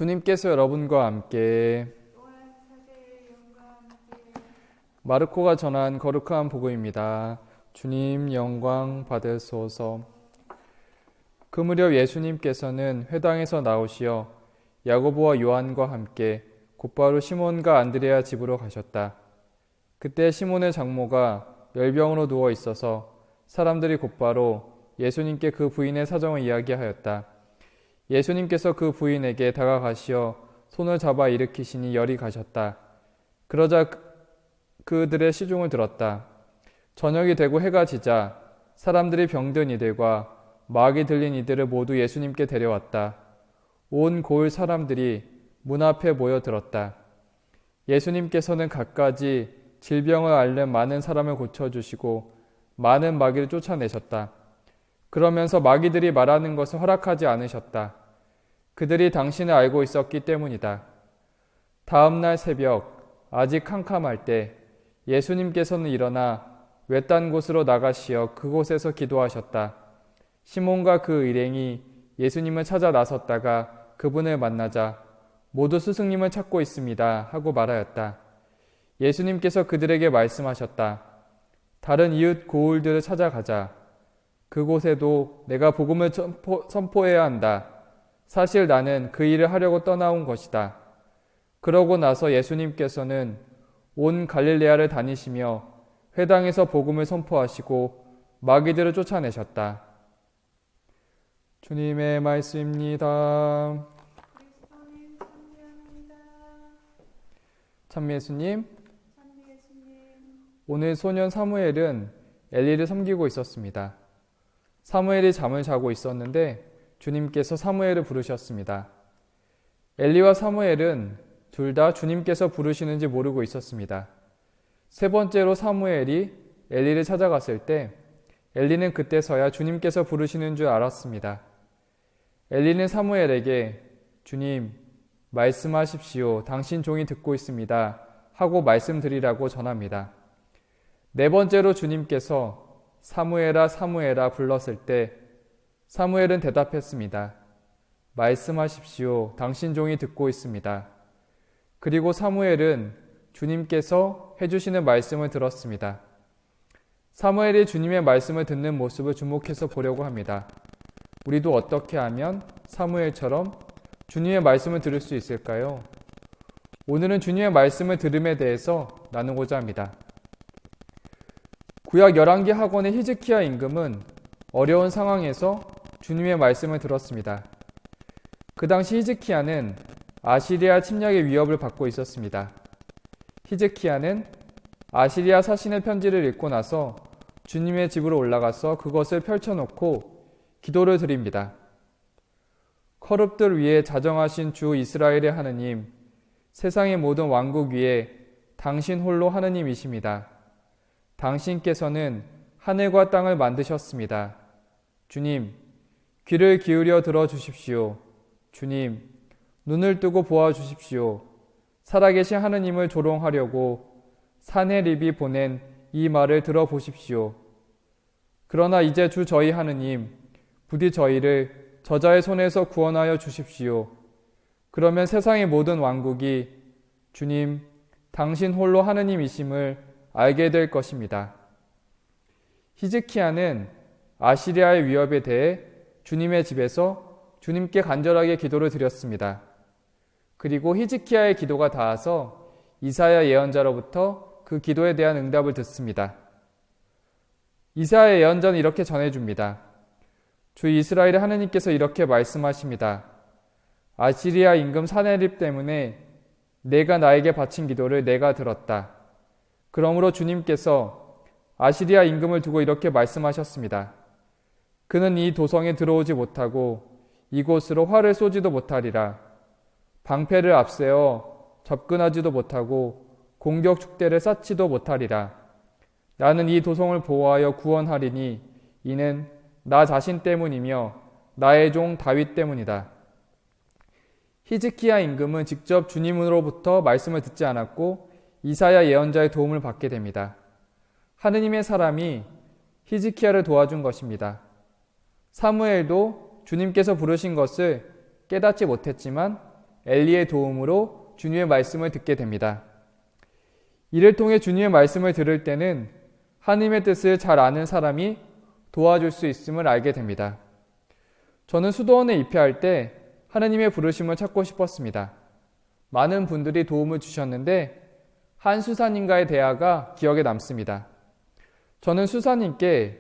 주님께서 여러분과 함께 마르코가 전한 거룩한 복음입니다. 주님 영광 받으소서. 그 무렵 예수님께서는 회당에서 나오시어 야고보와 요한과 함께 곧바로 시몬과 안드레아 집으로 가셨다. 그때 시몬의 장모가 열병으로 누워 있어서 사람들이 곧바로 예수님께 그 부인의 사정을 이야기하였다. 예수님께서 그 부인에게 다가가시어 손을 잡아 일으키시니 열이 가셨다. 그러자 그들의 시중을 들었다. 저녁이 되고 해가 지자 사람들이 병든 이들과 마귀 들린 이들을 모두 예수님께 데려왔다. 온 고을 사람들이 문 앞에 모여들었다. 예수님께서는 갖가지 질병을 앓는 많은 사람을 고쳐주시고 많은 마귀를 쫓아내셨다. 그러면서 마귀들이 말하는 것을 허락하지 않으셨다. 그들이 당신을 알고 있었기 때문이다. 다음 날 새벽 아직 캄캄할 때 예수님께서는 일어나 외딴 곳으로 나가시어 그곳에서 기도하셨다. 시몬과 그 일행이 예수님을 찾아 나섰다가 그분을 만나자 모두 스승님을 찾고 있습니다 하고 말하였다. 예수님께서 그들에게 말씀하셨다. 다른 이웃 고을들을 찾아가자. 그곳에도 내가 복음을 선포해야 한다. 사실 나는 그 일을 하려고 떠나온 것이다. 그러고 나서 예수님께서는 온 갈릴레아를 다니시며 회당에서 복음을 선포하시고 마귀들을 쫓아내셨다. 주님의 말씀입니다. 참 예수님, 오늘 소년 사무엘은 엘리를 섬기고 있었습니다. 사무엘이 잠을 자고 있었는데 주님께서 사무엘을 부르셨습니다. 엘리와 사무엘은 둘 다 주님께서 부르시는지 모르고 있었습니다. 세 번째로 사무엘이 엘리를 찾아갔을 때 엘리는 그때서야 주님께서 부르시는 줄 알았습니다. 엘리는 사무엘에게 주님, 말씀하십시오. 당신 종이 듣고 있습니다. 하고 말씀드리라고 전합니다. 네 번째로 주님께서 사무엘아 사무엘아 불렀을 때 사무엘은 대답했습니다. 말씀하십시오. 당신 종이 듣고 있습니다. 그리고 사무엘은 주님께서 해주시는 말씀을 들었습니다. 사무엘이 주님의 말씀을 듣는 모습을 주목해서 보려고 합니다. 우리도 어떻게 하면 사무엘처럼 주님의 말씀을 들을 수 있을까요? 오늘은 주님의 말씀을 들음에 대해서 나누고자 합니다. 구약 열왕기 학원의 히즈키야 임금은 어려운 상황에서 주님의 말씀을 들었습니다. 그 당시 히즈키야는 아시리아 침략의 위협을 받고 있었습니다. 히즈키야는 아시리아 사신의 편지를 읽고 나서 주님의 집으로 올라가서 그것을 펼쳐놓고 기도를 드립니다. 거룩들 위에 자정하신 주 이스라엘의 하느님, 세상의 모든 왕국 위에 당신 홀로 하느님이십니다. 당신께서는 하늘과 땅을 만드셨습니다. 주님, 귀를 기울여 들어주십시오. 주님, 눈을 뜨고 보아주십시오. 살아계신 하느님을 조롱하려고 사네립이 보낸 이 말을 들어보십시오. 그러나 이제 주 저희 하느님, 부디 저희를 저자의 손에서 구원하여 주십시오. 그러면 세상의 모든 왕국이 주님, 당신 홀로 하느님이심을 알게 될 것입니다. 히즈키야는 아시리아의 위협에 대해 주님의 집에서 주님께 간절하게 기도를 드렸습니다. 그리고 히즈키야의 기도가 닿아서 이사야 예언자로부터 그 기도에 대한 응답을 듣습니다. 이사야 예언자는 이렇게 전해줍니다. 주 이스라엘의 하느님께서 이렇게 말씀하십니다. 아시리아 임금 사네립 때문에 내가 나에게 바친 기도를 내가 들었다. 그러므로 주님께서 아시리아 임금을 두고 이렇게 말씀하셨습니다. 그는 이 도성에 들어오지 못하고 이곳으로 활을 쏘지도 못하리라. 방패를 앞세워 접근하지도 못하고 공격 축대를 쌓지도 못하리라. 나는 이 도성을 보호하여 구원하리니 이는 나 자신 때문이며 나의 종 다윗 때문이다. 히즈키야 임금은 직접 주님으로부터 말씀을 듣지 않았고 이사야 예언자의 도움을 받게 됩니다. 하느님의 사람이 히즈키야를 도와준 것입니다. 사무엘도 주님께서 부르신 것을 깨닫지 못했지만 엘리의 도움으로 주님의 말씀을 듣게 됩니다. 이를 통해 주님의 말씀을 들을 때는 하나님의 뜻을 잘 아는 사람이 도와줄 수 있음을 알게 됩니다. 저는 수도원에 입회할 때 하나님의 부르심을 찾고 싶었습니다. 많은 분들이 도움을 주셨는데 한 수사님과의 대화가 기억에 남습니다. 저는 수사님께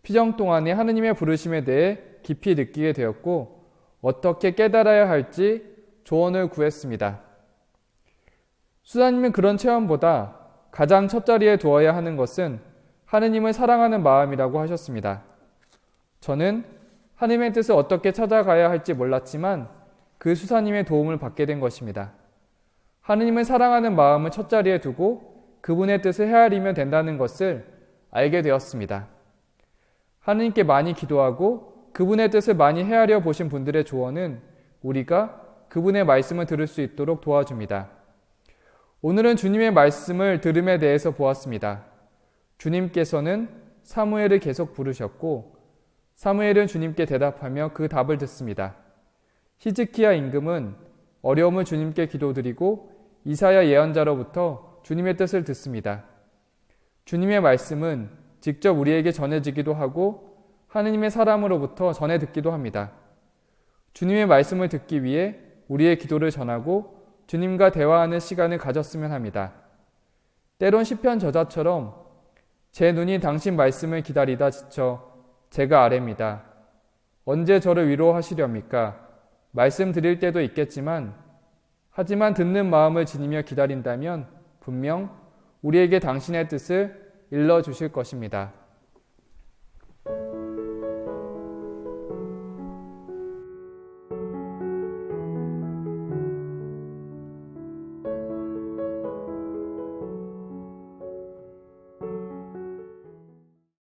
피정 동안에 하나님의 부르심에 대해 깊이 느끼게 되었고 어떻게 깨달아야 할지 조언을 구했습니다. 수사님은 그런 체험보다 가장 첫자리에 두어야 하는 것은 하느님을 사랑하는 마음이라고 하셨습니다. 저는 하느님의 뜻을 어떻게 찾아가야 할지 몰랐지만 그 수사님의 도움을 받게 된 것입니다. 하느님을 사랑하는 마음을 첫자리에 두고 그분의 뜻을 헤아리면 된다는 것을 알게 되었습니다. 하느님께 많이 기도하고 그분의 뜻을 많이 헤아려 보신 분들의 조언은 우리가 그분의 말씀을 들을 수 있도록 도와줍니다. 오늘은 주님의 말씀을 들음에 대해서 보았습니다. 주님께서는 사무엘을 계속 부르셨고 사무엘은 주님께 대답하며 그 답을 듣습니다. 히즈키야 임금은 어려움을 주님께 기도드리고 이사야 예언자로부터 주님의 뜻을 듣습니다. 주님의 말씀은 직접 우리에게 전해지기도 하고 하느님의 사람으로부터 전해 듣기도 합니다. 주님의 말씀을 듣기 위해 우리의 기도를 전하고 주님과 대화하는 시간을 가졌으면 합니다. 때론 시편 저자처럼 제 눈이 당신 말씀을 기다리다 지쳐 제가 아뢰입니다. 언제 저를 위로하시렵니까? 말씀 드릴 때도 있겠지만 하지만 듣는 마음을 지니며 기다린다면 분명 우리에게 당신의 뜻을 일러주실 것입니다.